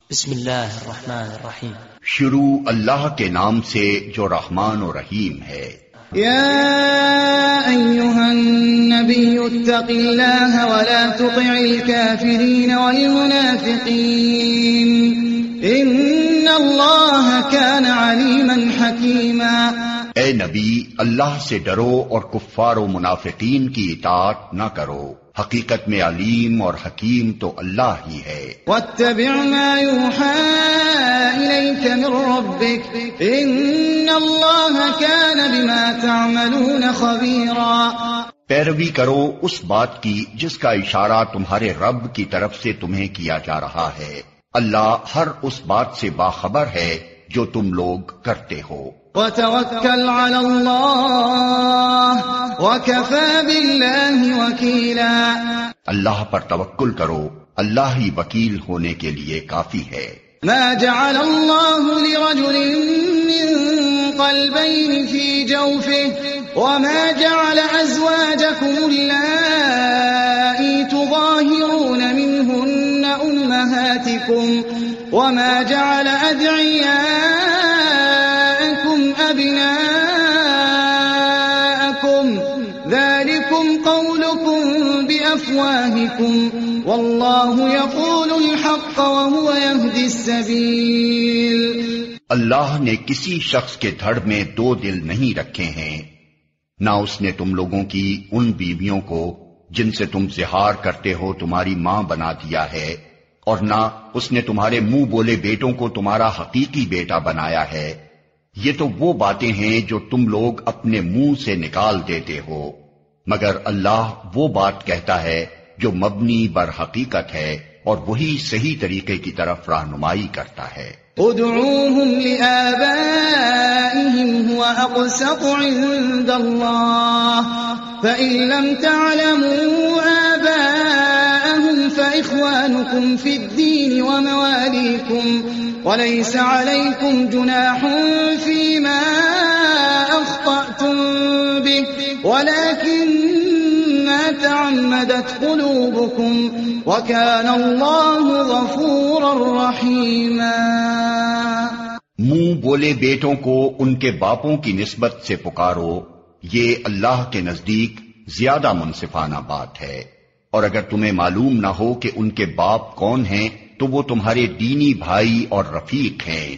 بسم اللہ الرحمن الرحیم. شروع اللہ کے نام سے جو رحمان و رحیم ہے. یا ایھا النبی اتق اللہ ولا تطع الکافرین والمنافقین ان اللہ کان علیما حکیما. اے نبی، اللہ سے ڈرو اور کفار و منافقین کی اطاعت نہ کرو، حقیقت میں علیم اور حکیم تو اللہ ہی ہے. واتبع ما یوحى الیک من ربک ان اللہ کان بما تعملون خبیرا. پیروی کرو اس بات کی جس کا اشارہ تمہارے رب کی طرف سے تمہیں کیا جا رہا ہے. اللہ ہر اس بات سے باخبر ہے جو تم لوگ کرتے ہو. وتوکل علی اللہ وکفی باللہ وکیلا. اللہ پر توکل کرو، اللہ ہی وکیل ہونے کے لیے کافی ہے. ما جعل اللہ لرجل من قلبین فی جوفه وما جعل ازواجکم اللائی تظاہرون منہن امہاتکم وما جعل ادعیاءکم ابناءکم ذالکم قولکم بافواہکم واللہ یقول الحق وہو یہدی السبیل. اللہ نے کسی شخص کے دھڑ میں دو دل نہیں رکھے ہیں، نہ اس نے تم لوگوں کی ان بیویوں کو جن سے تم زہار کرتے ہو تمہاری ماں بنا دیا ہے، اور نہ اس نے تمہارے منہ بولے بیٹوں کو تمہارا حقیقی بیٹا بنایا ہے. یہ تو وہ باتیں ہیں جو تم لوگ اپنے منہ سے نکال دیتے ہو، مگر اللہ وہ بات کہتا ہے جو مبنی بر حقیقت ہے اور وہی صحیح طریقے کی طرف رہنمائی کرتا ہے. ادعوهم لآبائهم هو أقسط عند الله فإن لم تعلموا آباءهم فإخوانكم في الدين ومواليكم وليس عليكم جناح فيما أخطأتم به ولكن ما تعمدت قلوبكم وكان الله غفورا رحيما. منہ بولے بیٹوں کو ان کے باپوں کی نسبت سے پکارو، یہ اللہ کے نزدیک زیادہ منصفانہ بات ہے. اور اگر تمہیں معلوم نہ ہو کہ ان کے باپ کون ہیں تو وہ تمہارے دینی بھائی اور رفیق ہیں.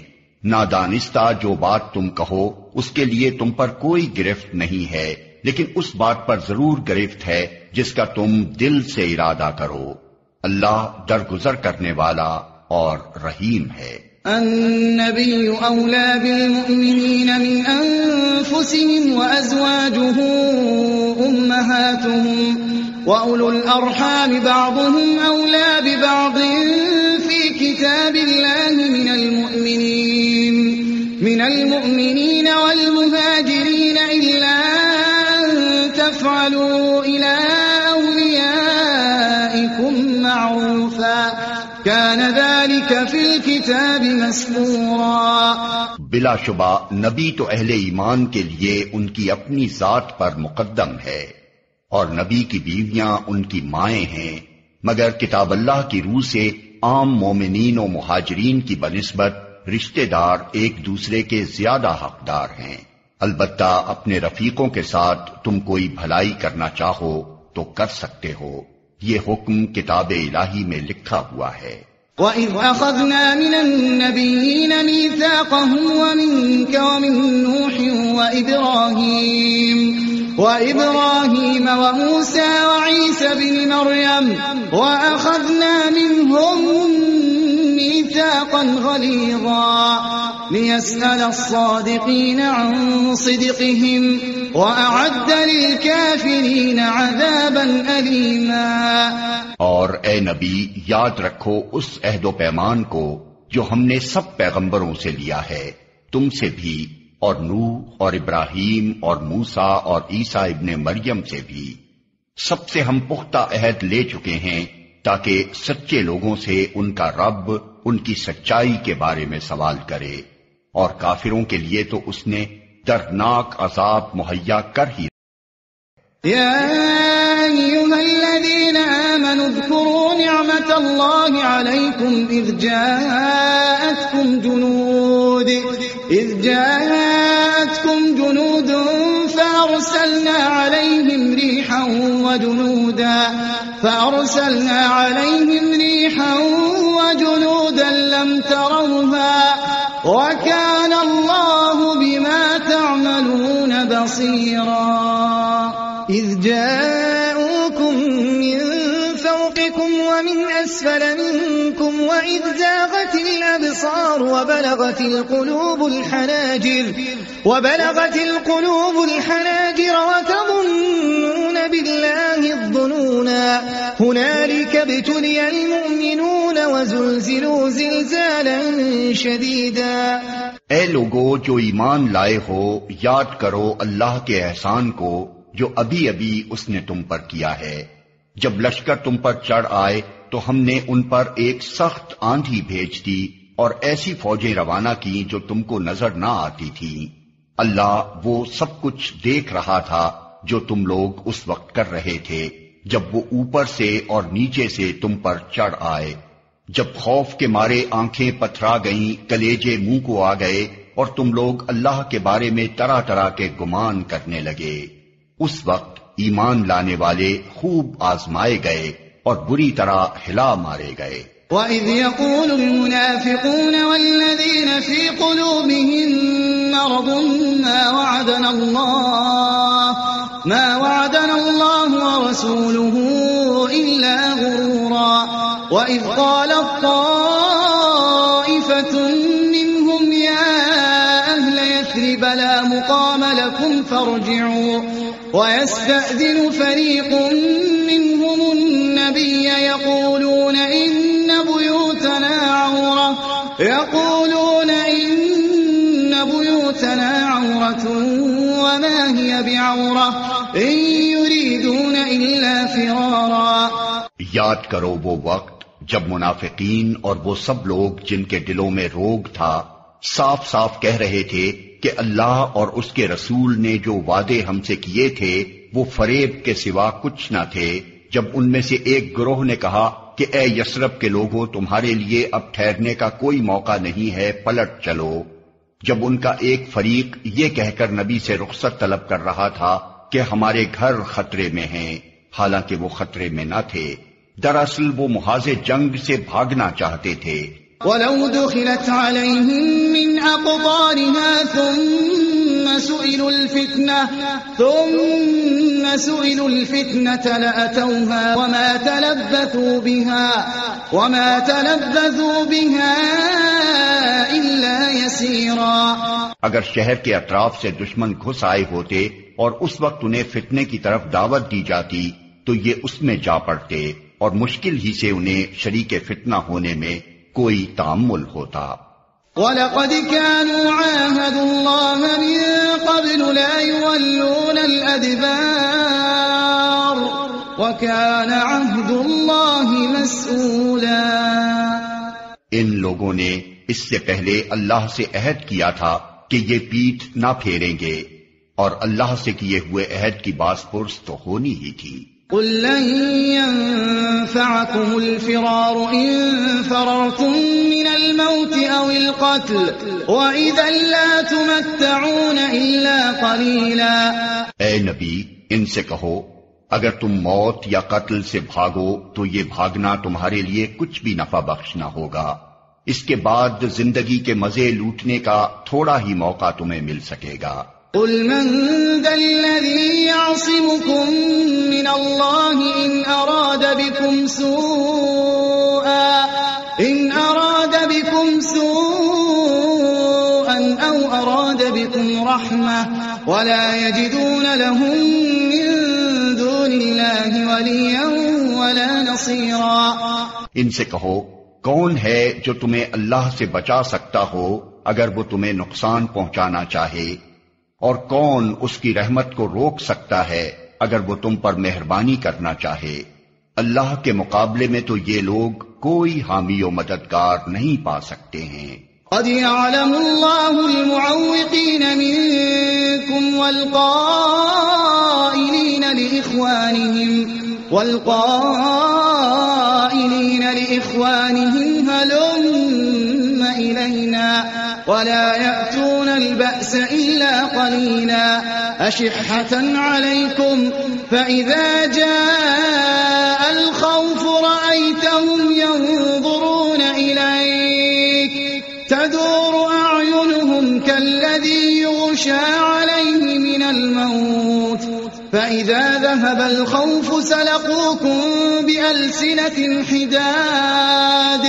نادانستہ جو بات تم کہو اس کے لیے تم پر کوئی گرفت نہیں ہے، لیکن اس بات پر ضرور گرفت ہے جس کا تم دل سے ارادہ کرو. اللہ درگزر کرنے والا اور رحیم ہے. النبي أولى بالمؤمنين من أنفسهم وأزواجه أمهاتهم وأولو الأرحام بعضهم أولى ببعض في كتاب الله من المؤمنين والمهاجرين إلا أن تفعلوا إلى أوليائكم معروفا كان ذلك في الكتاب مسطورا. بلا شبہ نبی تو اہل ایمان کے لیے ان کی اپنی ذات پر مقدم ہے، اور نبی کی بیویاں ان کی مائیں ہیں، مگر کتاب اللہ کی روح سے عام مومنین و مہاجرین کی بنسبت رشتہ دار ایک دوسرے کے زیادہ حقدار ہیں. البتہ اپنے رفیقوں کے ساتھ تم کوئی بھلائی کرنا چاہو تو کر سکتے ہو، یہ حکم کتاب الہی میں لکھا ہوا ہے. وَإِذْ أَخَذْنَا مِنَ النَّبِيِّينَ مِيثَاقَهُمْ وَمِنْكَ وَمِن نُوحٍ وَإِبْرَاهِيمَ وَمُوسَى وَعِيسَى ابْنِ مَرْيَمَ وَأَخَذْنَا مِنْهُم مِيثَاقًا غَلِيظًا لِيَسْأَلَ الصَّادِقِينَ عَن صِدْقِهِمْ وَأَعَدَّ لِلْكَافِرِينَ عَذَابًا أَلِيمًا. اور اے نبی، یاد رکھو اس عہد و پیمان کو جو ہم نے سب پیغمبروں سے لیا ہے، تم سے بھی، اور نوح اور ابراہیم اور موسیٰ اور عیسیٰ ابن مریم سے بھی. سب سے ہم پختہ عہد لے چکے ہیں تاکہ سچے لوگوں سے ان کا رب ان کی سچائی کے بارے میں سوال کرے، اور کافروں کے لیے تو اس نے دردناک عذاب مہیا کر ہی. یا ایھا الذین آمنوا اذکروا نعمة الله عليكم إذ جاءتكم جنود فأرسلنا عليهم ريحا وجنودا لم تروها وكان الله بما تعملون بصيرا إذ جاءوكم من فوقكم ومن أسفل منكم وإذ زاغت الأبصار وبلغت القلوب الحناجر وتظنون بالله الظنونا هنالك ابتلي المؤمنون وزلزلوا زلزالا شديدا۔ اے لوگو جو ایمان لائے ہو، یاد کرو اللہ کے احسان کو جو ابھی ابھی اس نے تم پر کیا ہے۔ جب لشکر تم پر چڑھ آئے تو ہم نے ان پر ایک سخت آندھی بھیج دی اور ایسی فوجیں روانہ کی جو تم کو نظر نہ آتی تھی۔ اللہ وہ سب کچھ دیکھ رہا تھا جو تم لوگ اس وقت کر رہے تھے جب وہ اوپر سے اور نیچے سے تم پر چڑھ آئے، جب خوف کے مارے آنکھیں پتھرا گئیں، کلیجے منہ کو آ گئے اور تم لوگ اللہ کے بارے میں طرح طرح کے گمان کرنے لگے۔ اس وقت ایمان لانے والے خوب آزمائے گئے اور بری طرح ہلا مارے گئے۔ وَإِذْ يَقُولُ الْمُنَافِقُونَ وَالَّذِينَ فِي قُلُوبِهِم مَّرَضٌ مَّا وَعَدَنَا اللَّهُ وَرَسُولُهُ إِلَّا غُرُورًا وَإِذْ قَالَت طَّائِفَةٌ مِّنْهُمْ يَا أَهْلَ يَثْرِبَ لَا مُقَامَ لَكُمْ فَارْجِعُوا وَيَسْتَأْذِنُ فَرِيقٌ مِّنْهُمُ النَّبِيَّ يَقُولُونَ إِنَّ بُيُوتَنَا عَوْرَةٌ وَمَا هِيَ بِعَوْرَةٍ إِن يُرِيدُونَ إِلَّا فِرَارًا۔ یاد کرو وہ وقت جب منافقین اور وہ سب لوگ جن کے دلوں میں روگ تھا صاف صاف کہہ رہے تھے کہ اللہ اور اس کے رسول نے جو وعدے ہم سے کیے تھے وہ فریب کے سوا کچھ نہ تھے، جب ان میں سے ایک گروہ نے کہا کہ اے یثرب کے لوگوں تمہارے لیے اب ٹھہرنے کا کوئی موقع نہیں ہے، پلٹ چلو۔ جب ان کا ایک فریق یہ کہہ کر نبی سے رخصت طلب کر رہا تھا کہ ہمارے گھر خطرے میں ہیں، حالانکہ وہ خطرے میں نہ تھے، دراصل وہ محاذ جنگ سے بھاگنا چاہتے تھے۔ وَلَوْ دُخِلَتْ عَلَيْهِمْ مِنْ أَقْطَارِهَا ثُمَّ سُئِلُوا الْفِتْنَةَ لَأَتَوْهَا وَمَا تَلَبَّثُوا بِهَا إِلَّا يَسِيرًا۔ اگر شہر کے اطراف سے دشمن گھس آئے ہوتے اور اس وقت انہیں فتنے کی طرف دعوت دی جاتی تو یہ اس میں جا پڑتے اور مشکل ہی سے انہیں شریک فتنہ ہونے میں کوئی تأمل ہوتا۔ وَلَقَدْ كَانُوا عَاهَدُوا اللَّهَ مِن قَبْلُ لَا يُوَلُّونَ الْأَدْبَارَ وَكَانَ عَهْدُ اللَّهِ مَسْئُولًا۔ ان لوگوں نے اس سے پہلے اللہ سے عہد کیا تھا کہ یہ پیٹھ نہ پھیریں گے، اور اللہ سے کیے ہوئے عہد کی باز پرس تو ہونی ہی تھی۔ قُل لَّن يَنفَعَكُمُ الْفِرَارُ إِن فَرَرْتُم مِّنَ الْمَوْتِ أَوِ الْقَتْلِ وَإِذًا لَّا تُمَتَّعُونَ إِلَّا قَلِيلًا۔ اے نبی ان سے کہو اگر تم موت یا قتل سے بھاگو تو یہ بھاگنا تمہارے لیے کچھ بھی نفع بخش نہ ہوگا، اس کے بعد زندگی کے مزے لوٹنے کا تھوڑا ہی موقع تمہیں مل سکے گا۔ قُلْ مَن ذَا الَّذِي يَعْصِمُكُم مِّنَ اللَّهِ إِنْ أَرَادَ بِكُمْ سُوءًا أَوْ أَرَادَ بِكُمْ رَحْمَةً وَلَا يَجِدُونَ لَهُم مِّن دُونِ اللَّهِ وَلِيًّا وَلَا نَصِيرًا۔ ان سے کہو کون ہے جو تمہیں اللہ سے بچا سکتا ہو اگر وہ تمہیں نقصان پہنچانا چاہے، اور کون اس کی رحمت کو روک سکتا ہے اگر وہ تم پر مہربانی کرنا چاہے؟ اللہ کے مقابلے میں تو یہ لوگ کوئی حامی و مددگار نہیں پا سکتے ہیں۔ قد يعلم الله المعوقين منكم والقائلين قائلين لإخوانهم هلم إلينا ولا يأتون البأس إلا قليلا أشحة عليكم فإذا جاء الخوف رأيتهم ينظرون إليك تدور أعينهم كالذي يغشى عليه من الموت فإذا ذهب الخوف سلقوكم بألسنة حداد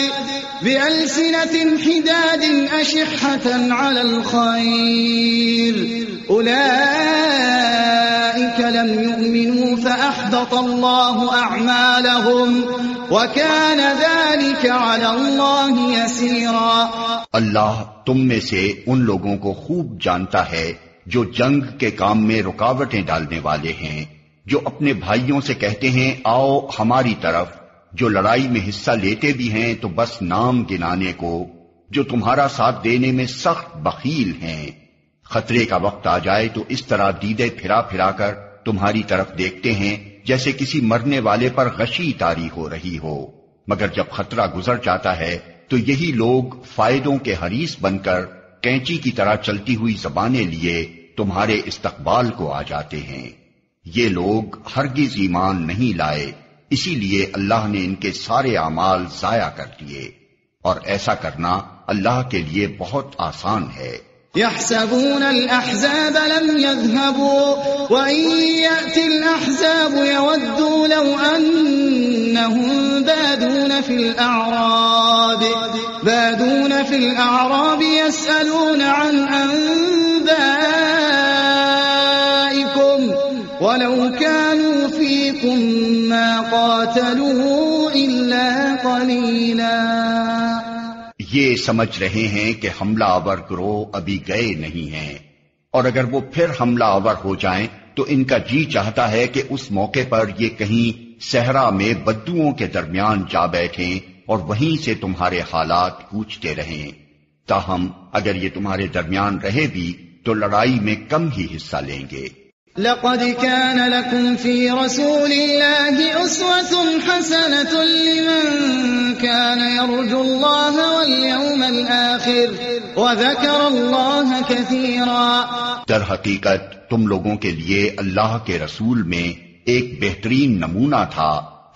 أشحة على الخير أولئك لم يؤمنوا فأحبط الله أعمالهم وكان ذلك على الله يسيرا۔ اللہ تم میں سے ان لوگوں کو خوب جانتا ہے جو جنگ کے کام میں رکاوٹیں ڈالنے والے ہیں، جو اپنے بھائیوں سے کہتے ہیں آؤ ہماری طرف، جو لڑائی میں حصہ لیتے بھی ہیں تو بس نام گنانے کو، جو تمہارا ساتھ دینے میں سخت بخیل ہیں۔ خطرے کا وقت آ جائے تو اس طرح دیدے پھرا پھرا کر تمہاری طرف دیکھتے ہیں جیسے کسی مرنے والے پر غشی طاری ہو رہی ہو، مگر جب خطرہ گزر جاتا ہے تو یہی لوگ فائدوں کے حریص بن کر کینچی کی طرح چلتی ہوئی زبانیں لیے تمہارے استقبال کو آ جاتے ہیں۔ یہ لوگ ہرگز ایمان نہیں لائے، اسی لیے اللہ نے ان کے سارے اعمال ضائع کر دیے، اور ایسا کرنا اللہ کے لیے بہت آسان ہے۔ يحسبون الأحزاب لم يذهبوا وإن يأتي الأحزاب يودوا لو أنهم بادون في الأعراب يسألون عن أنبائكم ولو كانوا فيكم ما قاتلوا إلا قليلا۔ یہ سمجھ رہے ہیں کہ حملہ آور گروہ ابھی گئے نہیں ہیں، اور اگر وہ پھر حملہ آور ہو جائیں تو ان کا جی چاہتا ہے کہ اس موقع پر یہ کہیں صحرا میں بدوؤں کے درمیان جا بیٹھیں اور وہیں سے تمہارے حالات پوچھتے رہیں۔ تاہم اگر یہ تمہارے درمیان رہے بھی تو لڑائی میں کم ہی حصہ لیں گے۔ لقد كان لكم في رسول الله أسوة حسنة لمن كان يرجو الله واليوم الآخر وذكر الله كثيرا۔ در حقیقت تم لوگوں کے لیے اللہ کے رسول میں ایک بہترین نمونہ تھا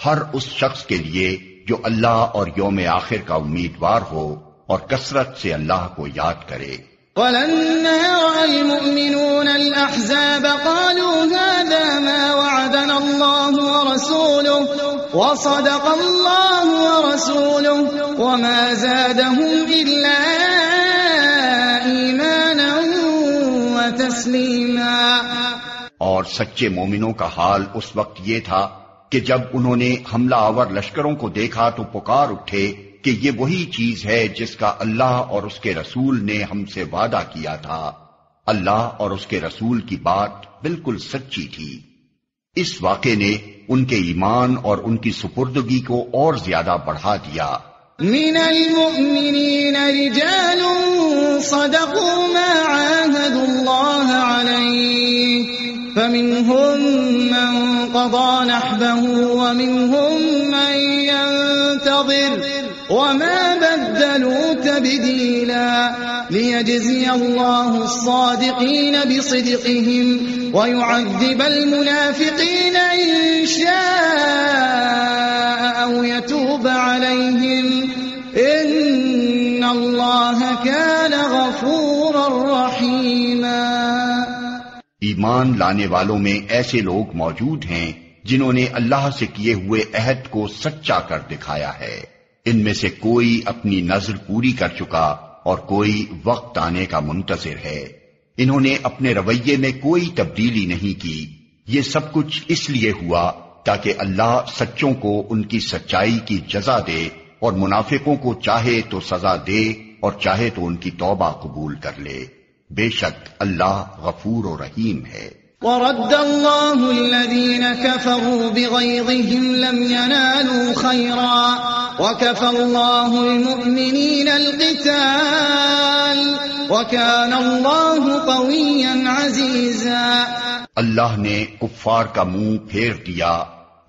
ہر اس شخص کے لیے جو اللہ اور یوم آخر کا امیدوار ہو اور کثرت سے اللہ کو یاد کرے۔ ولما رأى المؤمنون الأحزاب قالوا هذا ما وعدنا الله ورسوله وصدق الله ورسوله وما زادهم إلا إيمانا وتسليما۔ اور سچے مومنوں کا حال اس وقت یہ تھا کہ جب انہوں نے حملہ آور لشکروں کو دیکھا تو پکار اٹھے کہ یہ وہی چیز ہے جس کا اللہ اور اس کے رسول نے ہم سے وعدہ کیا تھا۔ اللہ اور اس کے رسول کی بات بالکل سچی تھی۔ اس واقعے نے ان کے ایمان اور ان کی سپردگی کو اور زیادہ بڑھا دیا۔ من المؤمنین رجال صدقوا ما عاهدوا الله عليه فمنهم من قضى نحبه ومنهم من ينتظر وما بدلوا تبديلا ليجزي الله الصادقين بصدقهم ويعذب المنافقين إن شاء أو يتوب عليهم إن الله كان غفورا رحيما۔ ایمان لانے والوں میں ایسے لوگ موجود ہیں جنہوں نے اللہ سے کیے ہوئے عہد کو سچا کر دکھایا ہے۔ ان میں سے کوئی اپنی نظر پوری کر چکا اور کوئی وقت آنے کا منتظر ہے۔ انہوں نے اپنے رویے میں کوئی تبدیلی نہیں کی۔ یہ سب کچھ اس لیے ہوا تاکہ اللہ سچوں کو ان کی سچائی کی جزا دے اور منافقوں کو چاہے تو سزا دے اور چاہے تو ان کی توبہ قبول کر لے۔ بے شک اللہ غفور و رحیم ہے۔ ورد الله الذين كفروا بغيظهم لم ينالوا خيرا وكفى الله المؤمنين القتال وكان الله قويا عزيزا۔ اللہ نے کفار کا منہ پھیر دیا،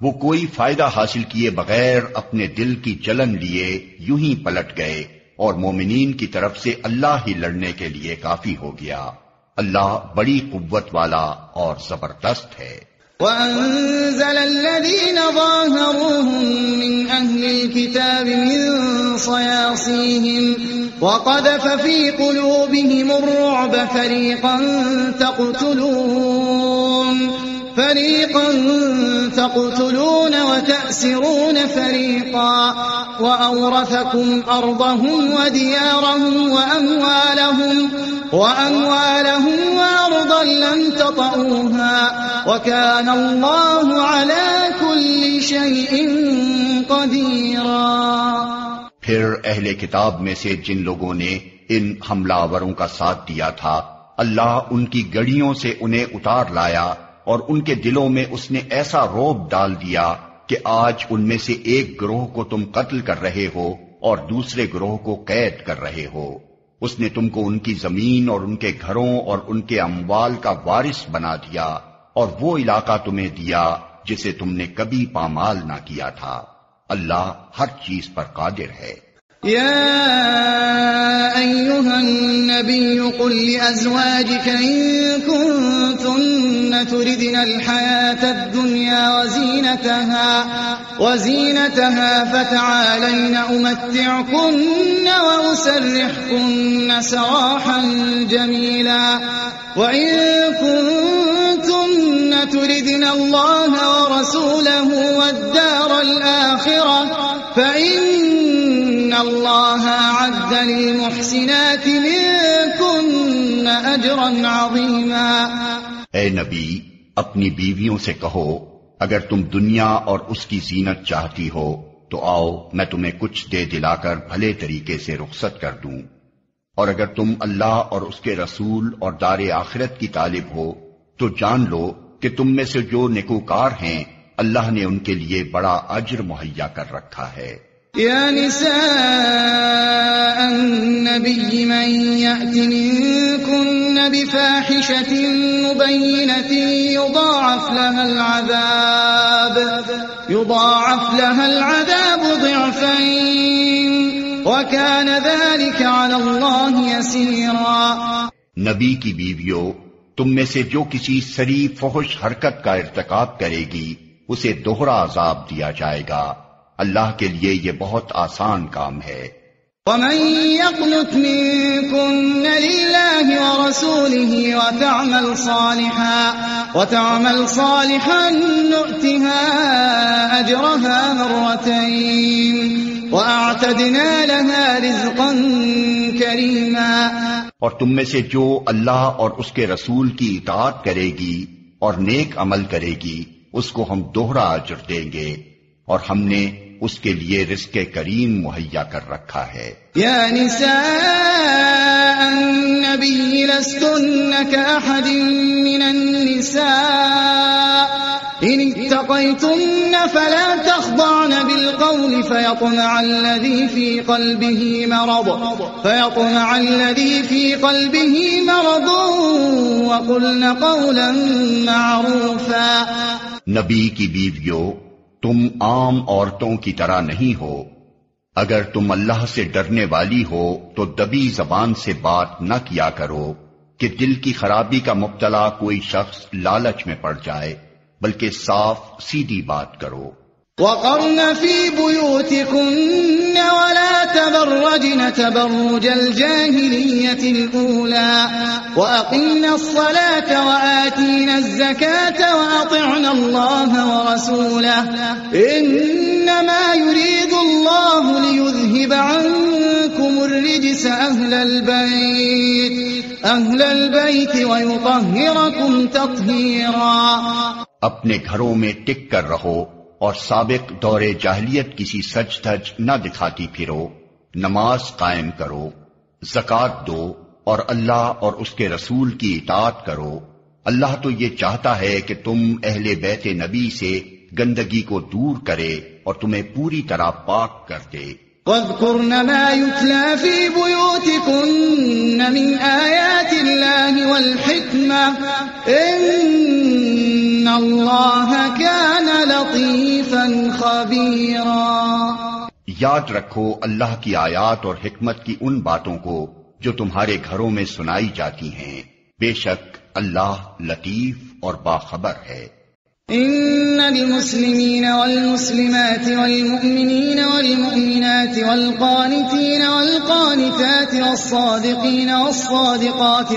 وہ کوئی فائدہ حاصل کیے بغیر اپنے دل کی جلن لیے یوں ہی پلٹ گئے، اور مومنین کی طرف سے اللہ ہی لڑنے کے لیے کافی ہو گیا۔ اللہ بڑی قوت والا اور زبردست ہے۔ وَأَنزَلَ الَّذِينَ ظَاهَرُوهُم مِّنْ أَهْلِ الْكِتَابِ مِنْ صَيَاصِيهِمْ وَقَذَفَ فِي قُلُوبِهِمُ الرُّعْبَ فَرِيقًا تَقْتُلُونَ وَتَأْسِرُونَ فَرِيقًا وَأَوْرَثَكُمْ أَرْضَهُمْ وَدِيَارَهُمْ وَأَمْوَالَهُمْ وَأَرْضًا لَّمْ تَطَئُوهَا وَكَانَ اللَّهُ عَلَى كُلِّ شَيْءٍ قَدِيرًا۔ پھر اہل کتاب میں سے جن لوگوں نے ان حملہ آوروں کا ساتھ دیا تھا، اللہ ان کی گڑیوں سے انہیں اتار لایا، اور ان کے دلوں میں اس نے ایسا رعب ڈال دیا کہ آج ان میں سے ایک گروہ کو تم قتل کر رہے ہو اور دوسرے گروہ کو قید کر رہے ہو۔ اس نے تم کو ان کی زمین اور ان کے گھروں اور ان کے اموال کا وارث بنا دیا، اور وہ علاقہ تمہیں دیا جسے تم نے کبھی پامال نہ کیا تھا۔ اللہ ہر چیز پر قادر ہے۔ يا أيها النبي قل لأزواجك إن كنتن تردن الحياة الدنيا وزينتها فتعالين أمتعكن وأسرحكن سراحا جميلا وإن كنتن تردن الله ورسوله والدار الآخرة فإن الله أعد للمحسنات منكن أجرا عظيما۔ اے نبی، اپنی بیویوں سے کہو اگر تم دنیا اور اس کی زینت چاہتی ہو تو آؤ میں تمہیں کچھ دے دلا کر بھلے طریقے سے رخصت کر دوں، اور اگر تم اللہ اور اس کے رسول اور دار آخرت کی طالب ہو تو جان لو کہ تم میں سے جو نیکوکار ہیں اللہ نے ان کے لیے بڑا اجر مہیا کر رکھا ہے۔ يا نساء النبي من يأت منكن بفاحشة مبينة يضاعف لها العذاب ضعفين وكان ذلك على الله يسيرا۔ نبی کی بیویوں، تم میں سے جو کسی سری فحش حرکت کا ارتکاب کرے گی اسے دوہرا عذاب دیا جائے گا، اللہ کے لیے یہ بہت آسان کام ہے۔ وَمَن يَقْنُتْ مِنكُنَّ لِلَّهِ وَرَسُولِهِ وَتَعْمَلْ صَالِحًا نُؤْتِهَا أَجْرَهَا مرتين وَأَعْتَدْنَا لَهَا رِزْقًا كَرِيمًا۔ اور تم میں سے جو اللہ اور اس کے رسول کی اطاعت کرے گی اور نیک عمل کرے گی اس کو ہم دوہرا اجر دیں گے، اور ہم نے اس کے لیے رزق کریم مہیا کر رکھا ہے۔ یا نساء النبی لستن كأحد من النساء ان اتقيتن فلا تخضعن بالقول فيطمع الذي في قلبه مرض وقلن قولا معروفا۔ نبی کی بیویوں، تم عام عورتوں کی طرح نہیں ہو، اگر تم اللہ سے ڈرنے والی ہو تو دبی زبان سے بات نہ کیا کرو کہ دل کی خرابی کا مبتلا کوئی شخص لالچ میں پڑ جائے، بلکہ صاف سیدھی بات کرو۔ وَقَرْنَ فِي بُيُوتِكُنَّ وَلَا تَبَرَّجْنَ تَبَرُّجَ الْجَاهِلِيَّةِ الْأُولَى وَأَقِمْنَ الصَّلَاةَ وَآتِينَ الزَّكَاةَ وَأَطِعْنَ اللَّهَ وَرَسُولَهُ إِنَّمَا يُرِيدُ اللَّهُ لِيُذْهِبَ عَنكُمُ الرِّجْسَ أَهْلَ الْبَيْتِ وَيُطَهِّرَكُمْ تَطْهِيرًا۔ اپنے گھروں میں ٹک کر رہو اور سابق دور جاہلیت کسی سج دھج نہ دکھاتی پھرو، نماز قائم کرو، زکوٰۃ دو، اور اللہ اور اس کے رسول کی اطاعت کرو۔ اللہ تو یہ چاہتا ہے کہ تم اہل بیت نبی سے گندگی کو دور کرے اور تمہیں پوری طرح پاک کر دے۔ وَاذْكُرْنَ مَا يُتْلَى فِي بُيُوتِكُنَّ مِنْ آيَاتِ اللَّهِ وَالْحِكْمَةِ إِنَّ اللَّهَ كَانَ لَطِيفًا خبيرا. یاد رکھو اللہ کی آیات اور حکمت کی ان باتوں کو جو تمہارے گھروں میں سنائی جاتی ہیں. بے شک اللہ لطیف اور باخبر ہے. إن المسلمين والمسلمات والمؤمنين والمؤمنات والقانتين والقانتات والصادقين والصادقات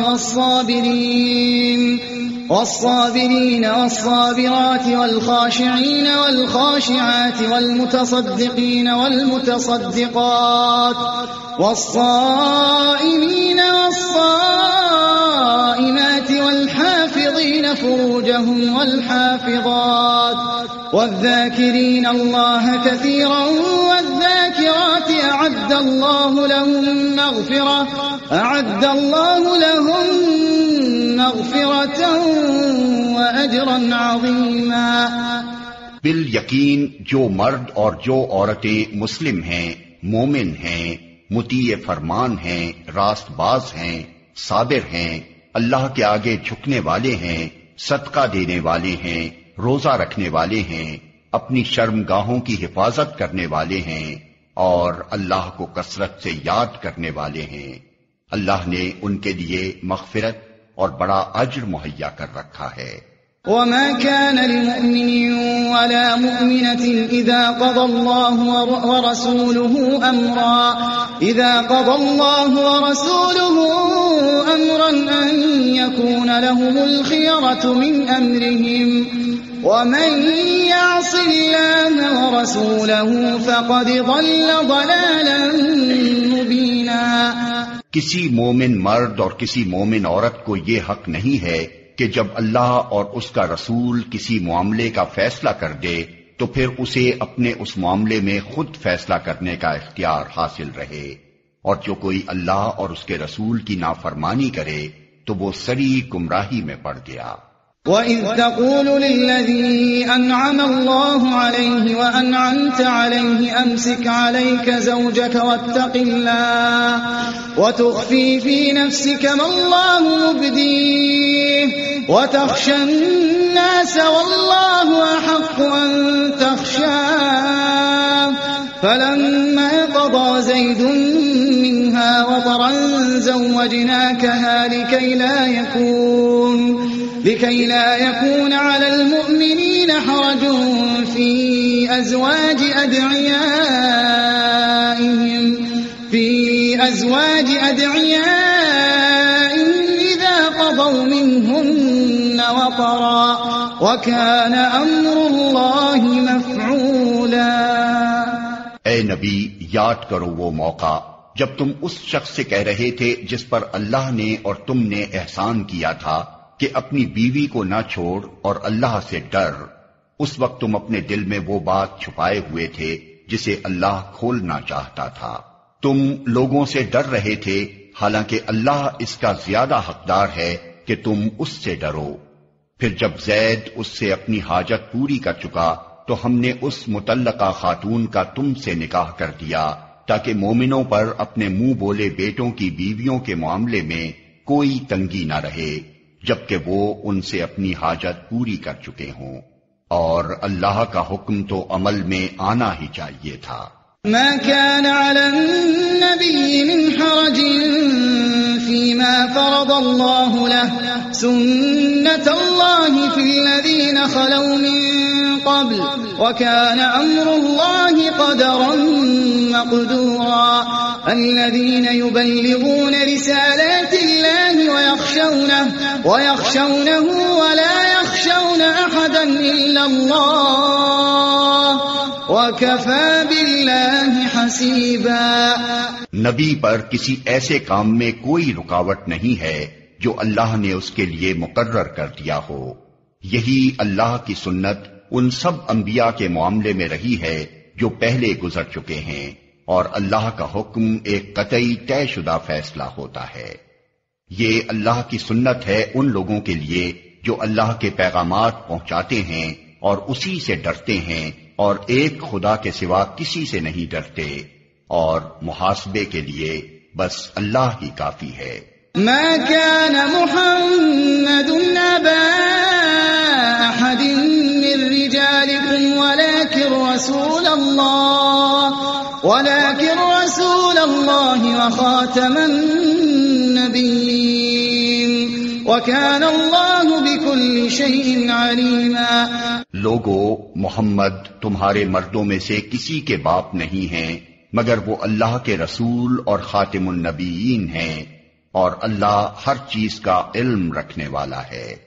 والصابرين والصابرات والخاشعين والخاشعات والمتصدقين والمتصدقات والصائمين والصائمات والحافظين فروجهم والحافظات والذاكرين الله كثيرا والذاكرات أعد الله لهم مغفرة وأجرا عظيما. بالیقین جو مرد اور جو عورتیں مسلم ہیں، مومن ہیں، مطیع فرمان ہیں، راست باز ہیں، صابر ہیں، اللہ کے آگے جھکنے والے ہیں، صدقہ دینے والے ہیں، روزہ رکھنے والے ہیں، اپنی شرمگاہوں کی حفاظت کرنے والے ہیں اور اللہ کو کثرت سے یاد کرنے والے ہیں. اللہ نے ان کے لیے مغفرت اور بڑا اجر مہیا کر رکھا ہے. وما كان لمؤمن ولا مؤمنة إذا قضى الله ورسوله أمرا أن يكون لهم الخيرة من أمرهم ومن يعص الله ورسوله فقد ضل ضلالا مبينا. کسی مومن مرد اور کسی مومن عورت کو یہ حق نہیں ہے کہ جب اللہ اور اس کا رسول کسی معاملے کا فیصلہ کر دے تو پھر اسے اپنے اس معاملے میں خود فیصلہ کرنے کا اختیار حاصل رہے، اور جو کوئی اللہ اور اس کے رسول کی نافرمانی کرے تو وہ سری گمراہی میں پڑ گیا. وَإِذْ تَقُولُ لِلَّذِي أَنْعَمَ اللَّهُ عَلَيْهِ وَأَنْعَمْتَ عَلَيْهِ أَمْسِكْ عَلَيْكَ زَوْجَكَ وَاتَّقِ اللَّهَ وَتُخْفِي فِي نَفْسِكَ مَا اللَّهُ مُبْدِيهِ وَتَخْشَى النَّاسَ وَاللَّهُ أَحَقُّ أَن تَخْشَاهُ فَلَمَّا قَضَى زَيْدٌ مِّنْهَا وَطَرًا زَوَّجْنَاكَهَا لكي لا يكون على المؤمنين حرج في أزواج أدعيائهم إذا قضوا منهن وطرا وكان أمر الله مفعولا. اے نبی، یاد کرو وہ موقع جب تم اس شخص سے کہہ رہے تھے جس پر اللہ نے اور تم نے احسان کیا تھا کہ اپنی بیوی کو نہ چھوڑ اور اللہ سے ڈر. اس وقت تم اپنے دل میں وہ بات چھپائے ہوئے تھے جسے اللہ کھولنا چاہتا تھا. تم لوگوں سے ڈر رہے تھے، حالانکہ اللہ اس کا زیادہ حقدار ہے کہ تم اس سے ڈرو. پھر جب زید اس سے اپنی حاجت پوری کر چکا تو ہم نے اس مطلقہ خاتون کا تم سے نکاح کر دیا تاکہ مومنوں پر اپنے منہ بولے بیٹوں کی بیویوں کے معاملے میں کوئی تنگی نہ رہے جبکہ وہ ان سے اپنی حاجت پوری کر چکے ہوں، اور اللہ کا حکم تو عمل میں آنا ہی چاہیے تھا. ما كان على النبي من حرج فيما فرض الله له سنة الله في الذين خلوا من قبل وكان أمر الله قدرا مقدورا. الذين يبلغون رسالات الله ويخشونه ولا يخشون أحدا إلا الله وَكَفَى بِاللَّهِ حَسِيبًا. نبی پر کسی ایسے کام میں کوئی رکاوٹ نہیں ہے جو اللہ نے اس کے لیے مقرر کر دیا ہو. یہی اللہ کی سنت ان سب انبیاء کے معاملے میں رہی ہے جو پہلے گزر چکے ہیں، اور اللہ کا حکم ایک قطعی طے شدہ فیصلہ ہوتا ہے. یہ اللہ کی سنت ہے ان لوگوں کے لیے جو اللہ کے پیغامات پہنچاتے ہیں اور اسی سے ڈرتے ہیں اور ایک خدا کے سوا کسی سے نہیں ڈرتے، اور محاسبے کے لیے بس اللہ ہی کافی ہے. ما كان محمد أبا أحد من رجالكم ولكن رسول الله وخاتم النبيين وكان الله بكل شيء عليما۔ لوگو، محمد تمہارے مردوں میں سے کسی کے باپ نہیں ہیں مگر وہ اللہ کے رسول اور خاتم النبیین ہیں، اور اللہ ہر چیز کا علم رکھنے والا ہے۔